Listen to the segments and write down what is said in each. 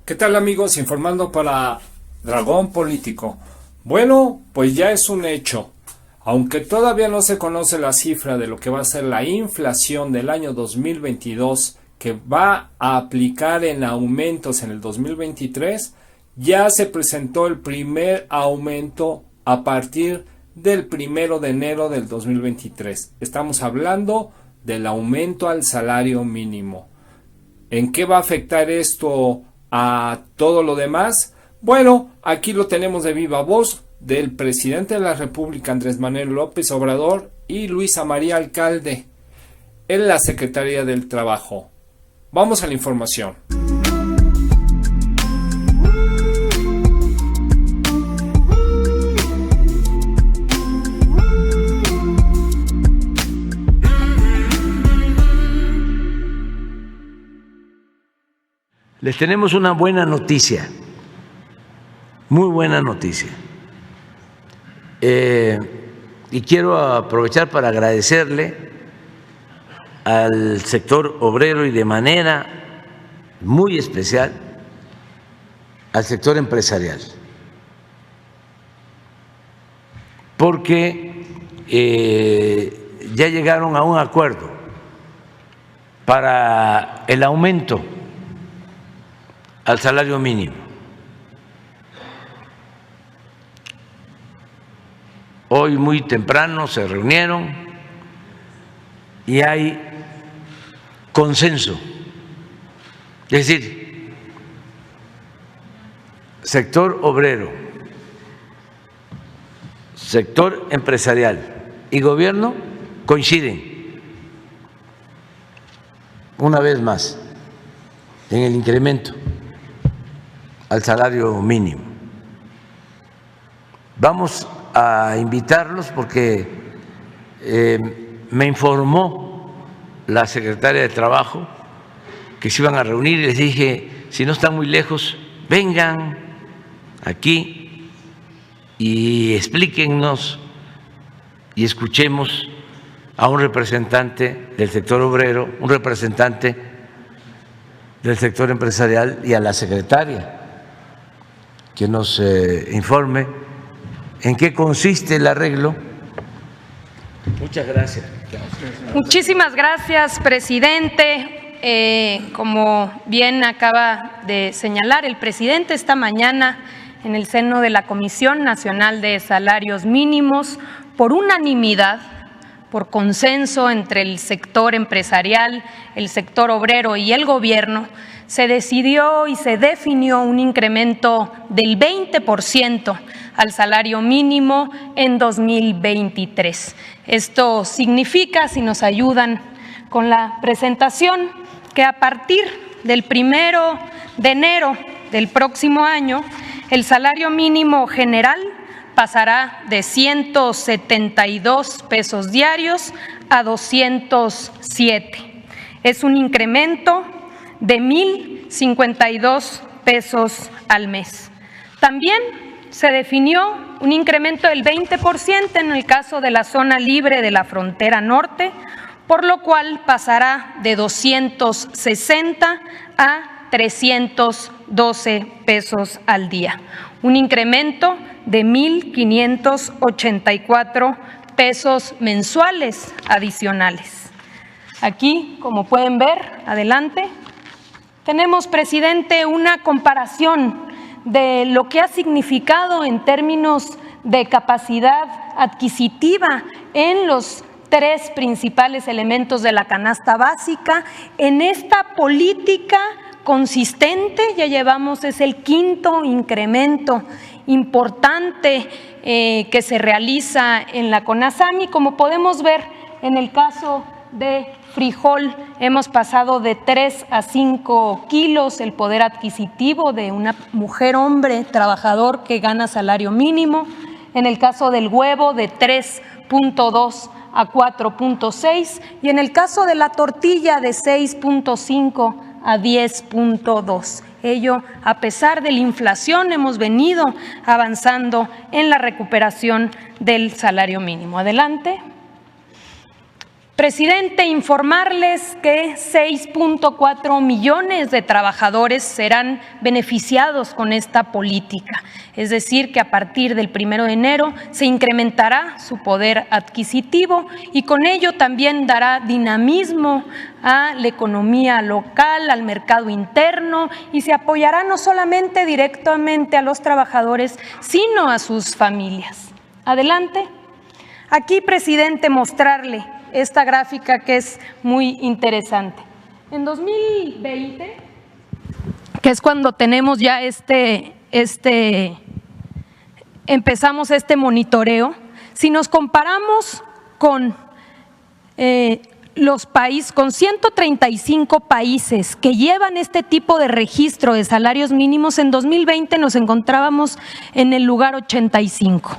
¿Qué tal, amigos? Informando para Dragón Político. Bueno, pues ya es un hecho. Aunque todavía no se conoce la cifra de lo que va a ser la inflación del año 2022, que va a aplicar en aumentos en el 2023, ya se presentó el primer aumento a partir del 1 de enero del 2023. Estamos hablando del aumento al salario mínimo. ¿En qué va a afectar esto a todo lo demás? Bueno, aquí lo tenemos de viva voz del presidente de la República, Andrés Manuel López Obrador, y Luisa María Alcalde en la Secretaría del Trabajo. Vamos a la información. Les tenemos una buena noticia, muy buena noticia. Y quiero aprovechar para agradecerle al sector obrero y de manera muy especial al sector empresarial, porque ya llegaron a un acuerdo para el aumento al salario mínimo. Hoy muy temprano se reunieron y hay consenso, es decir, sector obrero, sector empresarial y gobierno coinciden una vez más en el incremento al salario mínimo. Vamos a invitarlos porque me informó la secretaria de Trabajo que se iban a reunir y les dije, si no están muy lejos, vengan aquí y explíquennos y escuchemos a un representante del sector obrero, un representante del sector empresarial y a la secretaria que nos informe en qué consiste el arreglo. Muchas gracias. Muchísimas gracias, presidente. Como bien acaba de señalar el presidente, esta mañana en el seno de la Comisión Nacional de Salarios Mínimos, por unanimidad, por consenso entre el sector empresarial, el sector obrero y el gobierno, se decidió y se definió un incremento del 20% al salario mínimo en 2023. Esto significa, si nos ayudan con la presentación, que a partir del 1 de enero del próximo año, el salario mínimo general pasará de 172 pesos diarios a 207. Es un incremento de 1,052 pesos al mes. También se definió un incremento del 20% en el caso de la zona libre de la frontera norte, por lo cual pasará de 260 a 312 pesos al día. Un incremento de 1,584 pesos mensuales adicionales. Aquí, como pueden ver, adelante, tenemos, presidente, una comparación de lo que ha significado en términos de capacidad adquisitiva en los tres principales elementos de la canasta básica. En esta política consistente ya llevamos, es el quinto incremento importante que se realiza en la CONASAMI. Como podemos ver, en el caso de frijol hemos pasado de 3 a 5 kilos el poder adquisitivo de una mujer, hombre, trabajador que gana salario mínimo. En el caso del huevo, de 3.2 a 4.6, y en el caso de la tortilla, de 6.5 a 10.2. Ello, a pesar de la inflación, hemos venido avanzando en la recuperación del salario mínimo. Adelante. Presidente, informarles que 6.4 millones de trabajadores serán beneficiados con esta política. Es decir, que a partir del 1 de enero se incrementará su poder adquisitivo y con ello también dará dinamismo a la economía local, al mercado interno, y se apoyará no solamente directamente a los trabajadores, sino a sus familias. Adelante. Aquí, presidente, mostrarle esta gráfica que es muy interesante. En 2020, que es cuando tenemos ya empezamos este monitoreo, si nos comparamos con con 135 países que llevan este tipo de registro de salarios mínimos, en 2020 nos encontrábamos en el lugar 85.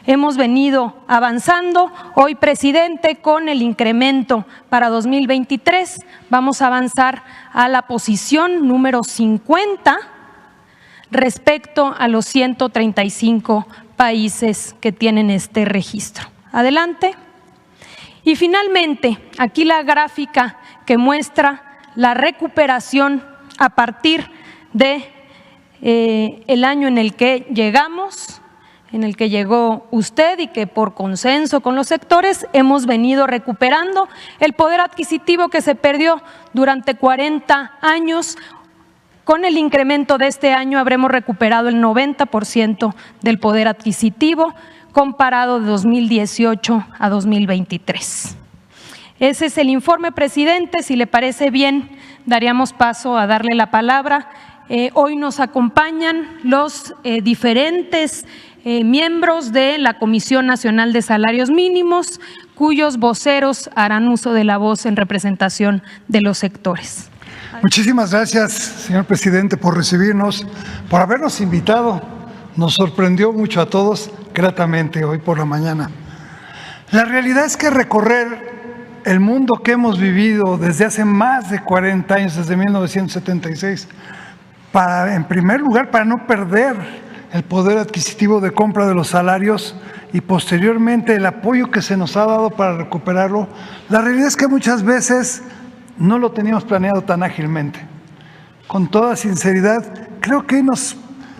Hemos venido avanzando. Hoy, presidente, con el incremento para 2023, vamos a avanzar a la posición número 50 respecto a los 135 países que tienen este registro. Adelante. Y finalmente, aquí la gráfica que muestra la recuperación a partir de el año en el que llegamos, en el que llegó usted y que por consenso con los sectores hemos venido recuperando el poder adquisitivo que se perdió durante 40 años. Con el incremento de este año habremos recuperado el 90% del poder adquisitivo comparado de 2018 a 2023. Ese es el informe, presidente. Si le parece bien, daríamos paso a darle la palabra. Hoy nos acompañan los diferentes miembros de la Comisión Nacional de Salarios Mínimos, cuyos voceros harán uso de la voz en representación de los sectores. Muchísimas gracias, señor presidente, por recibirnos, por habernos invitado. Nos sorprendió mucho a todos gratamente hoy por la mañana. La realidad es que recorrer el mundo que hemos vivido desde hace más de 40 años, desde 1976, en primer lugar, para no perder el poder adquisitivo de compra de los salarios y posteriormente el apoyo que se nos ha dado para recuperarlo, la realidad es que muchas veces no lo teníamos planeado tan ágilmente. Con toda sinceridad, creo que nos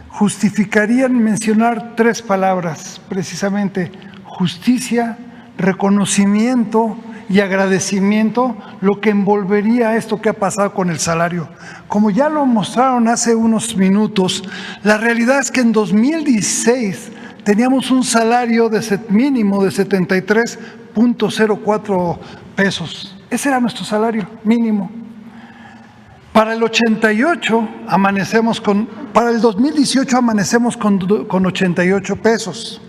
justificarían mencionar 3 palabras, precisamente: justicia, reconocimiento y agradecimiento, lo que envolvería esto que ha pasado con el salario. Como ya lo mostraron hace unos minutos, la realidad es que en 2016 teníamos un salario mínimo de 73.04 pesos. Ese era nuestro salario mínimo. Para el 2018 amanecemos con 88 pesos.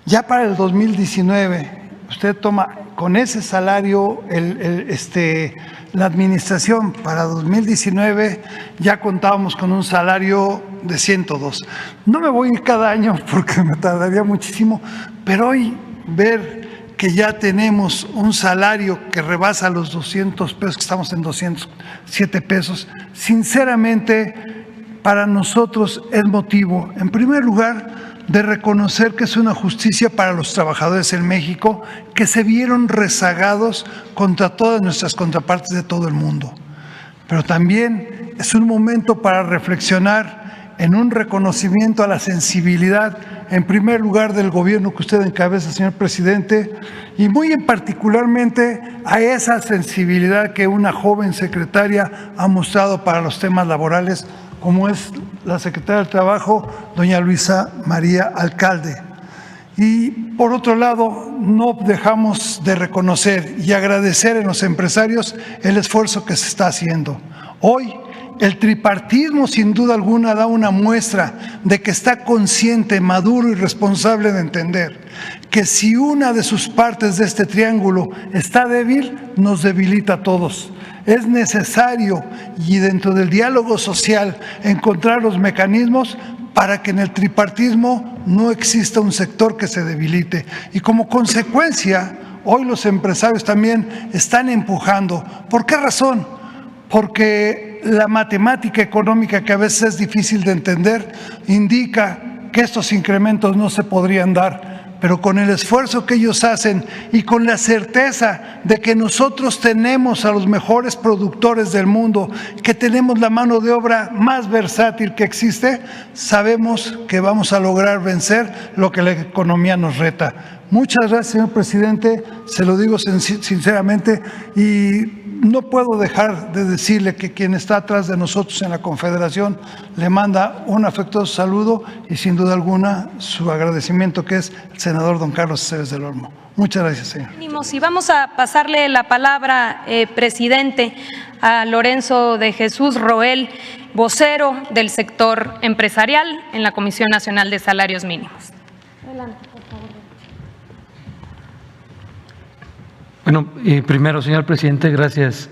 Ya para el 2019, usted toma con ese salario, la administración para 2019 ya contábamos con un salario de 102. No me voy a ir cada año porque me tardaría muchísimo, pero hoy ver que ya tenemos un salario que rebasa los 200 pesos, que estamos en 207 pesos, sinceramente para nosotros es motivo, en primer lugar, de reconocer que es una justicia para los trabajadores en México que se vieron rezagados contra todas nuestras contrapartes de todo el mundo. Pero también es un momento para reflexionar en un reconocimiento a la sensibilidad, en primer lugar, del gobierno que usted encabeza, señor presidente, y muy en particularmente a esa sensibilidad que una joven secretaria ha mostrado para los temas laborales, como es la secretaria del Trabajo, doña Luisa María Alcalde. Y por otro lado, no dejamos de reconocer y agradecer en los empresarios el esfuerzo que se está haciendo. Hoy, el tripartismo sin duda alguna da una muestra de que está consciente, maduro y responsable de entender que si una de sus partes de este triángulo está débil, nos debilita a todos. Es necesario, y dentro del diálogo social, encontrar los mecanismos para que en el tripartismo no exista un sector que se debilite. Y como consecuencia, hoy los empresarios también están empujando. ¿Por qué razón? Porque la matemática económica, que a veces es difícil de entender, indica que estos incrementos no se podrían dar pero con el esfuerzo que ellos hacen y con la certeza de que nosotros tenemos a los mejores productores del mundo, que tenemos la mano de obra más versátil que existe, sabemos que vamos a lograr vencer lo que la economía nos reta. Muchas gracias, señor presidente, se lo digo sinceramente, y no puedo dejar de decirle que quien está atrás de nosotros en la Confederación le manda un afectuoso saludo y sin duda alguna su agradecimiento, que es el senador don Carlos Aceves del Olmo. Muchas gracias, señor. Y vamos a pasarle la palabra, presidente, a Lorenzo de Jesús Roel, vocero del sector empresarial en la Comisión Nacional de Salarios Mínimos. Adelante, por favor. Bueno, primero, señor presidente, gracias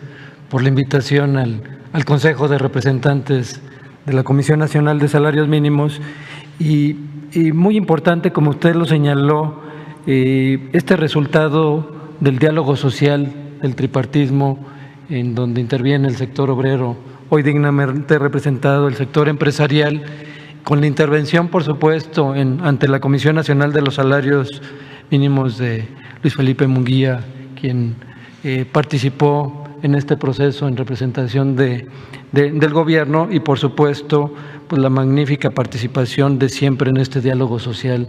por la invitación al Consejo de Representantes de la Comisión Nacional de Salarios Mínimos. Y muy importante, como usted lo señaló, este resultado del diálogo social, del tripartismo, en donde interviene el sector obrero, hoy dignamente representado el sector empresarial, con la intervención, por supuesto, ante la Comisión Nacional de los Salarios Mínimos de Luis Felipe Munguía, quien participó en este proceso en representación del gobierno, y por supuesto pues la magnífica participación de siempre en este diálogo social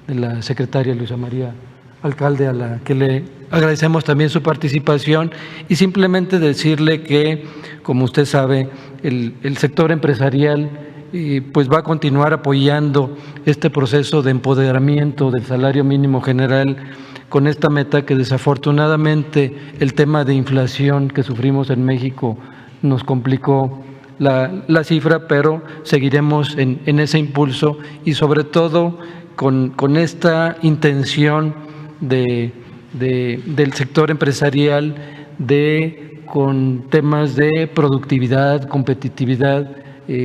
de la secretaria Luisa María Alcalde, a la que le agradecemos también su participación, y simplemente decirle que, como usted sabe, el sector empresarial pues va a continuar apoyando este proceso de empoderamiento del salario mínimo general, con esta meta que desafortunadamente el tema de inflación que sufrimos en México nos complicó la cifra, pero seguiremos en ese impulso, y sobre todo con esta intención del sector empresarial con temas de productividad, competitividad,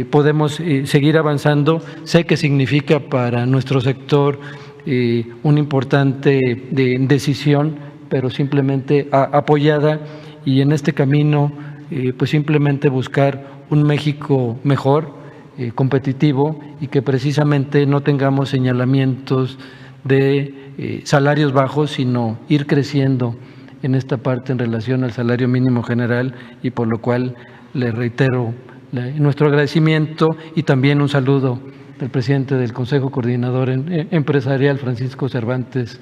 podemos seguir avanzando. Sé que significa para nuestro sector una importante decisión, pero simplemente apoyada, y en este camino pues simplemente buscar un México mejor, competitivo, y que precisamente no tengamos señalamientos de salarios bajos, sino ir creciendo en esta parte en relación al salario mínimo general, y por lo cual le reitero nuestro agradecimiento y también un saludo del presidente del Consejo Coordinador Empresarial, Francisco Cervantes,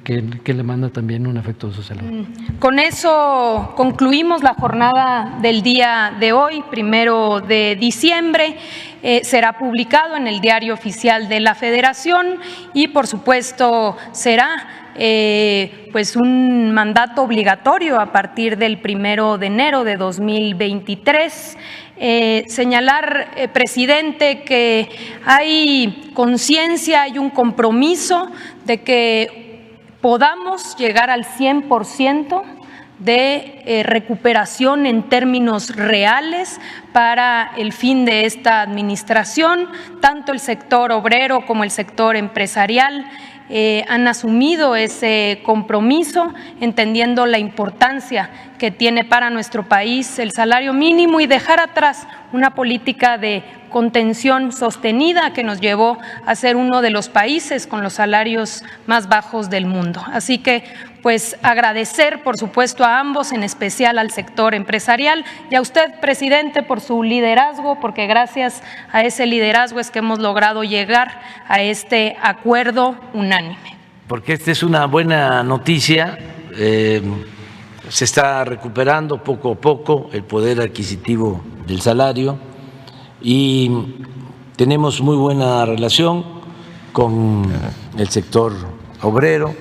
que le manda también un afectuoso saludo. Con eso concluimos la jornada del día de hoy, 1 de diciembre. Será publicado en el Diario Oficial de la Federación y, por supuesto, será pues un mandato obligatorio a partir del 1 de enero de 2023. Señalar, presidente, que hay conciencia, hay un compromiso de que podamos llegar al 100% de recuperación en términos reales para el fin de esta administración. Tanto el sector obrero como el sector empresarial han asumido ese compromiso, entendiendo la importancia que tiene para nuestro país el salario mínimo y dejar atrás una política de contención sostenida que nos llevó a ser uno de los países con los salarios más bajos del mundo. Así que, pues, agradecer, por supuesto, a ambos, en especial al sector empresarial, y a usted, presidente, por su liderazgo, porque gracias a ese liderazgo es que hemos logrado llegar a este acuerdo unánime. Porque esta es una buena noticia. Se está recuperando poco a poco el poder adquisitivo del salario y tenemos muy buena relación con el sector obrero,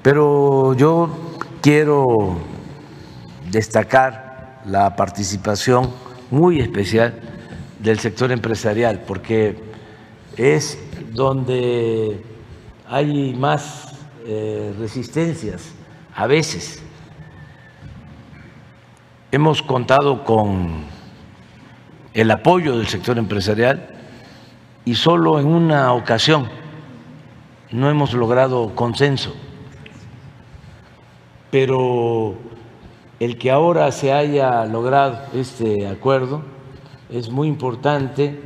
pero yo quiero destacar la participación muy especial del sector empresarial, porque es donde hay más resistencias a veces. Hemos contado con el apoyo del sector empresarial y solo en una ocasión no hemos logrado consenso, pero el que ahora se haya logrado este acuerdo es muy importante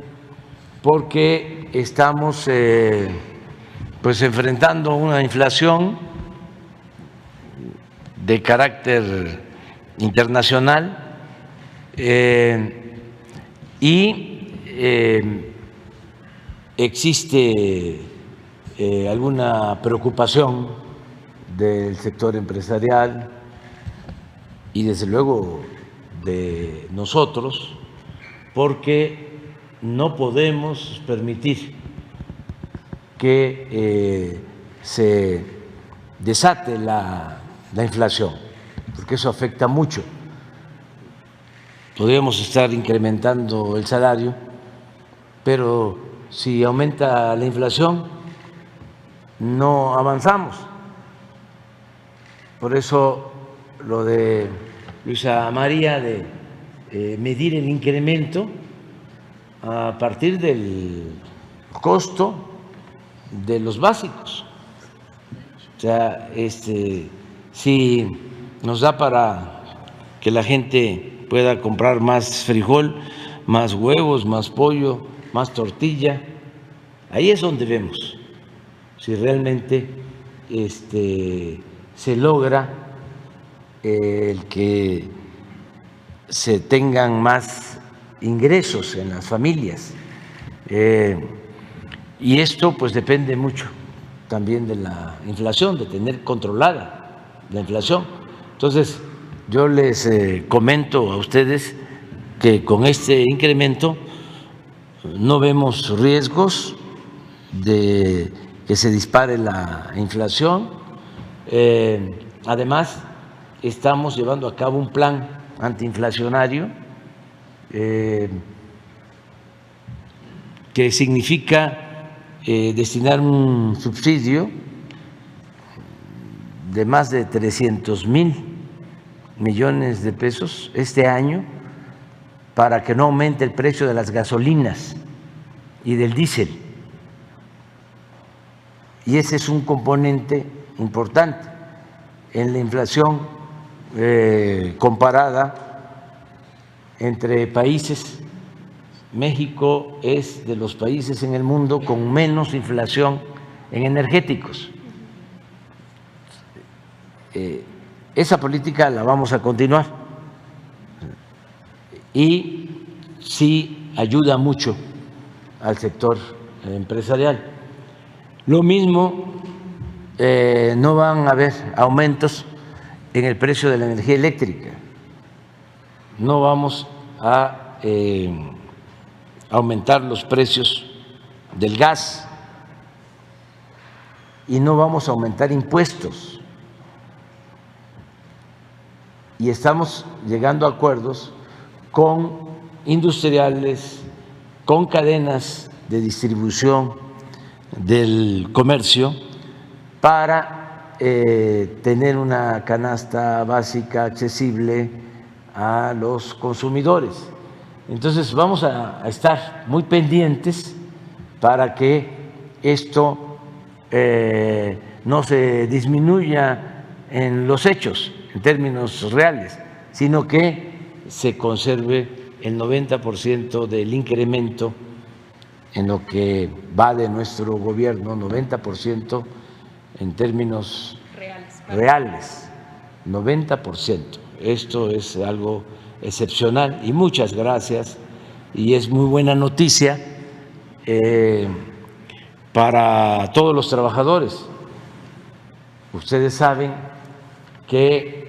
porque estamos pues enfrentando una inflación de carácter internacional y existe alguna preocupación del sector empresarial y desde luego de nosotros, porque no podemos permitir que se desate la inflación, porque eso afecta mucho. Podríamos estar incrementando el salario, pero si aumenta la inflación, no avanzamos. Por eso lo de Luisa María de medir el incremento a partir del costo de los básicos. O sea, si nos da para que la gente pueda comprar más frijol, más huevos, más pollo, más tortilla, ahí es donde vemos si realmente se logra el que se tengan más ingresos en las familias. Y esto pues depende mucho también de la inflación, de tener controlada la inflación. Entonces, yo les comento a ustedes que con este incremento no vemos riesgos de que se dispare la inflación. Además, estamos llevando a cabo un plan antiinflacionario que significa destinar un subsidio de más de 300,000 millones de pesos este año para que no aumente el precio de las gasolinas y del diésel. Y ese es un componente importante en la inflación comparada entre países. México es de los países en el mundo con menos inflación en energéticos. Esa política la vamos a continuar y sí ayuda mucho al sector empresarial. Lo mismo, no van a haber aumentos en el precio de la energía eléctrica, no vamos a aumentar los precios del gas y no vamos a aumentar impuestos. Y estamos llegando a acuerdos con industriales, con cadenas de distribución del comercio para tener una canasta básica accesible a los consumidores. Entonces vamos a estar muy pendientes para que esto no se disminuya en los hechos, en términos reales, sino que se conserve el 90% del incremento en lo que va de nuestro gobierno, 90% en términos reales, 90%. Esto es algo excepcional y muchas gracias, y es muy buena noticia para todos los trabajadores. Ustedes saben que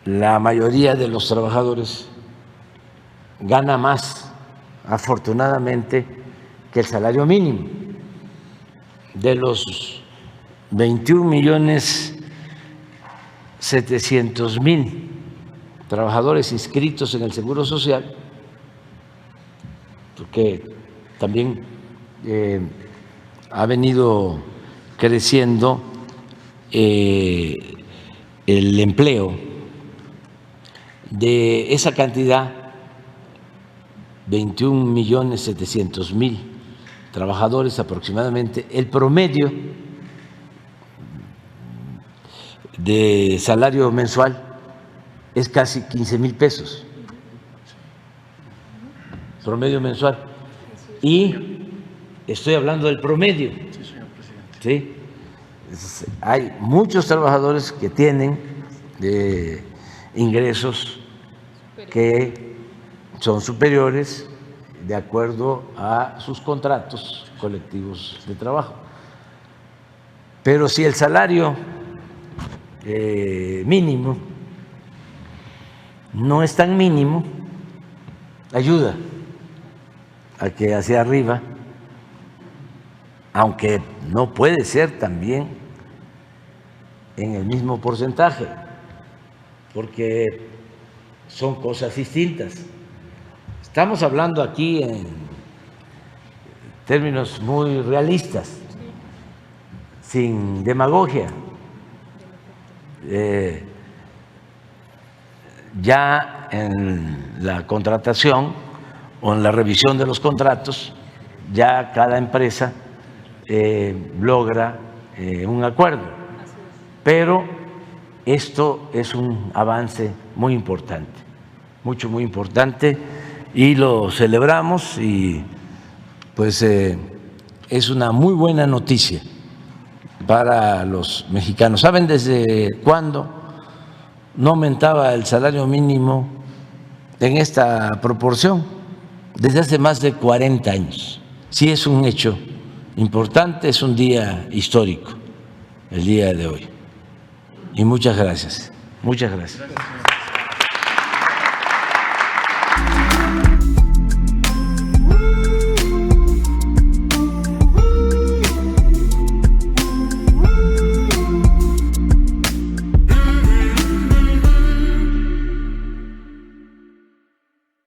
la mayoría de los trabajadores gana más, afortunadamente, que el salario mínimo. De los 21,700,000 trabajadores inscritos en el Seguro Social, porque también ha venido creciendo el empleo, de esa cantidad, 21,700,000 trabajadores aproximadamente, el promedio de salario mensual es casi 15,000 pesos, promedio mensual, y estoy hablando del promedio. Sí, señor presidente. ¿Sí? Hay muchos trabajadores que tienen ingresos que son superiores de acuerdo a sus contratos colectivos de trabajo. Pero si el salario mínimo no es tan mínimo, ayuda a que hacia arriba, aunque no puede ser también en el mismo porcentaje, porque son cosas distintas. Estamos hablando aquí en términos muy realistas, sin demagogia. Ya en la contratación o en la revisión de los contratos, ya cada empresa logra un acuerdo. Pero esto es un avance muy importante, muy importante, y lo celebramos, y pues es una muy buena noticia para los mexicanos. ¿Saben desde cuándo no aumentaba el salario mínimo en esta proporción? Desde hace más de 40 años. Sí, es un hecho importante, es un día histórico el día de hoy. Y muchas gracias. Muchas gracias.